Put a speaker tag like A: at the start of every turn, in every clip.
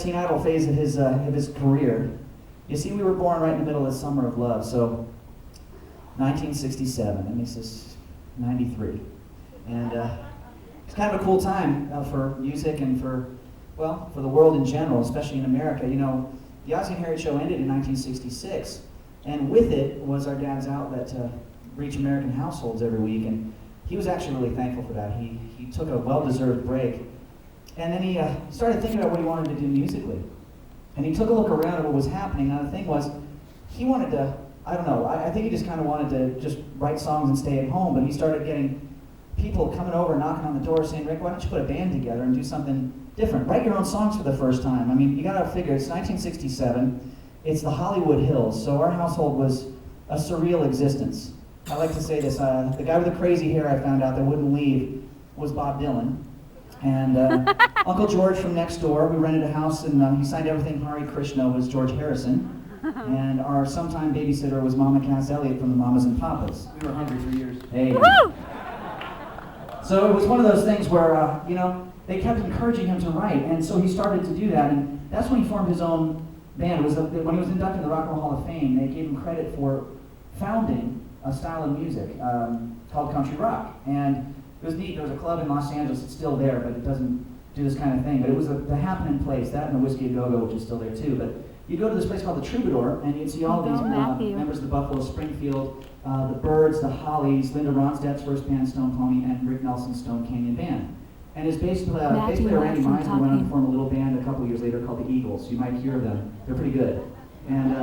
A: Teen Idol phase of his career. You see, we were born right in the middle of the Summer of Love, so 1967, that makes us 93. And it's kind of a cool time for music and for the world in general, especially in America. You know, the Ozzie and Harriet show ended in 1966, and with it was our dad's outlet to reach American households every week, and he was actually really thankful for that. He took a well-deserved break. And then he started thinking about what he wanted to do musically. And he took a look around at what was happening. Now the thing was, he wanted to, I don't know, I think he just kind of wanted to just write songs and stay at home, but he started getting people coming over, knocking on the door, saying, Rick, why don't you put a band together and do something different? Write your own songs for the first time. I mean, you gotta figure, it's 1967, it's the Hollywood Hills, so our household was a surreal existence. I like to say this, the guy with the crazy hair I found out that wouldn't leave was Bob Dylan. And Uncle George from next door, we rented a house and he signed everything Hare Krishna was George Harrison. And our sometime babysitter was Mama Cass Elliott from the Mamas and Papas.
B: We were hungry for years.
A: Hey. Woo! So it was one of those things where, they kept encouraging him to write. And so he started to do that. And that's when he formed his own band. It was when he was inducted in the Rock and Roll Hall of Fame, they gave him credit for founding a style of music called country rock. And it was neat. There was a club in Los Angeles. It's still there, but it doesn't do this kind of thing. But it was the happening place, that and the Whiskey A Go-Go, which is still there too. But you go to this place called the Troubadour, and you'd see all these members of the Buffalo Springfield, the Byrds, the Hollies, Linda Ronstadt's first band, Stone Pony, and Rick Nelson's Stone Canyon Band. And his bass player, Randy Meisner, went on to form a little band a couple years later called the Eagles. You might hear them. They're pretty good. And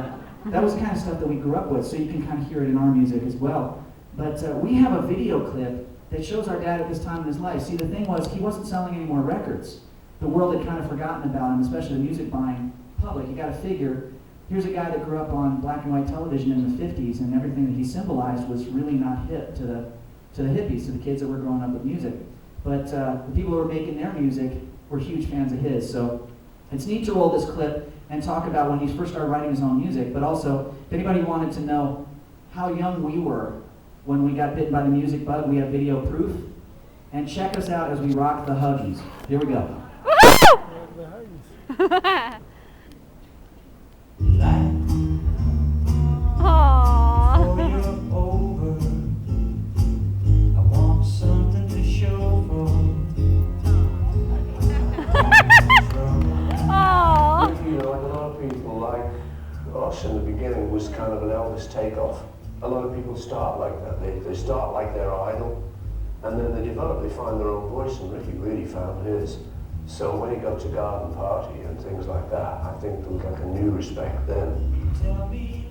A: that was the kind of stuff that we grew up with, so you can kind of hear it in our music as well. But we have a video clip that shows our dad at this time in his life. See, the thing was, he wasn't selling any more records. The world had kind of forgotten about him, especially the music buying public. You got to figure, here's a guy that grew up on black and white television in the 50s, and everything that he symbolized was really not hip to the hippies, to the kids that were growing up with music. But the people who were making their music were huge fans of his. So it's neat to roll this clip and talk about when he first started writing his own music, but also, if anybody wanted to know how young we were when we got bitten by the music bug, we have video proof. And check us out as we rock the Huggies. Here we go.
C: Woohoo!
B: Josh in the beginning was kind of an Elvis takeoff. A lot of people start like that. They start like their idol, and then they find their own voice, and Ricky really found his. So when he got to Garden Party and things like that, I think there was like a new respect then.
C: Tell me.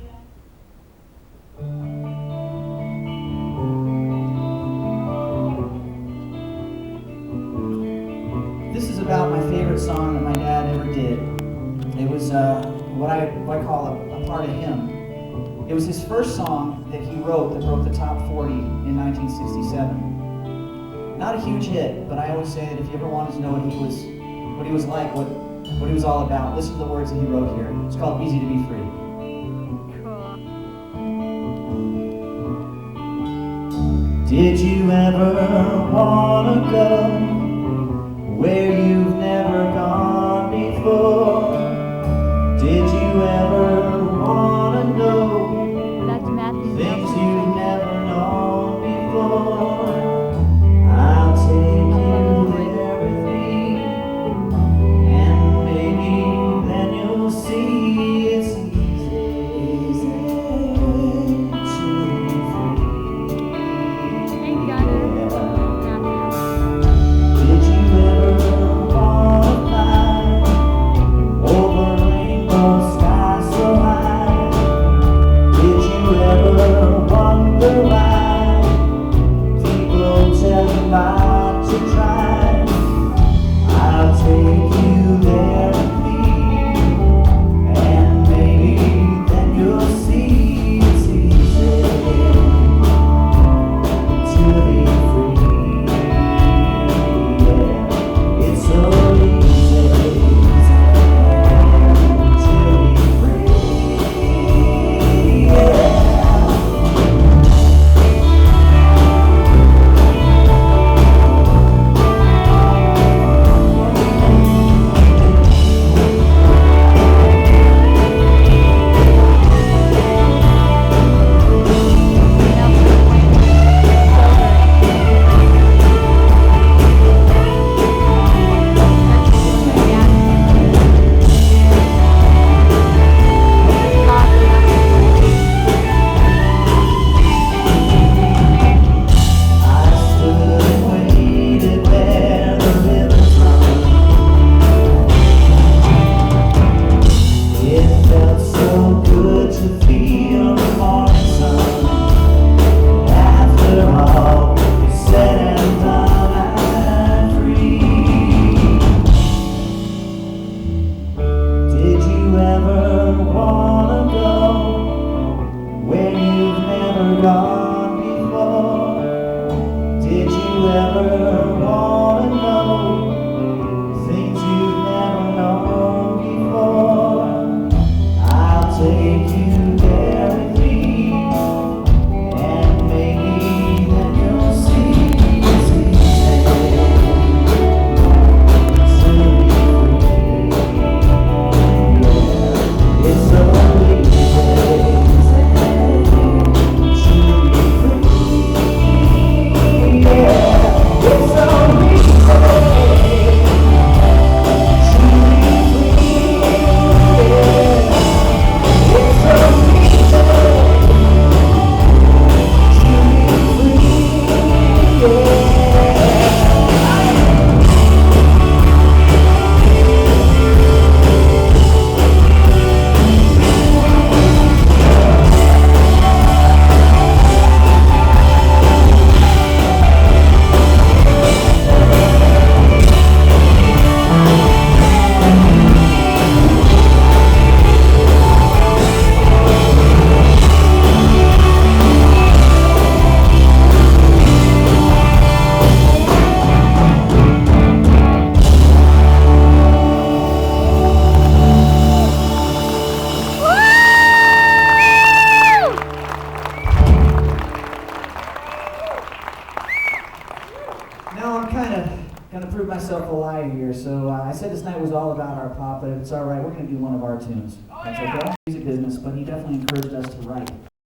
A: This is about my favorite song that my dad ever did. It was what I call a part of him. It was his first song that he wrote that broke the top 40 in 1967. Not a huge hit, but I always say that if you ever wanted to know what he was like, what he was all about, listen to the words that he wrote here. It's called Easy to Be Free. Did you ever want to go where you've never gone before? Did you ever want to know things you've never known before? I'll take you there with me, and maybe then you'll see it's easy to be free. Did you ever want to fly over rainbow skies so high? Did you ever wonder why people tell you not to try? I'll take you there with me, and maybe then you'll see it's easy to be free. Yeah, it's so easy to be free. Yeah. Gone before. Did you ever want to know things you've never known before? I'll take you there with me, and maybe then you'll see it's easy to be free. Yeah, it's so easy. Now I'm kind of going to prove myself a liar here, so I said this night was all about our pop, but if it's all right, we're going to do one of our tunes. That's okay? Music business, but he definitely encouraged us to write.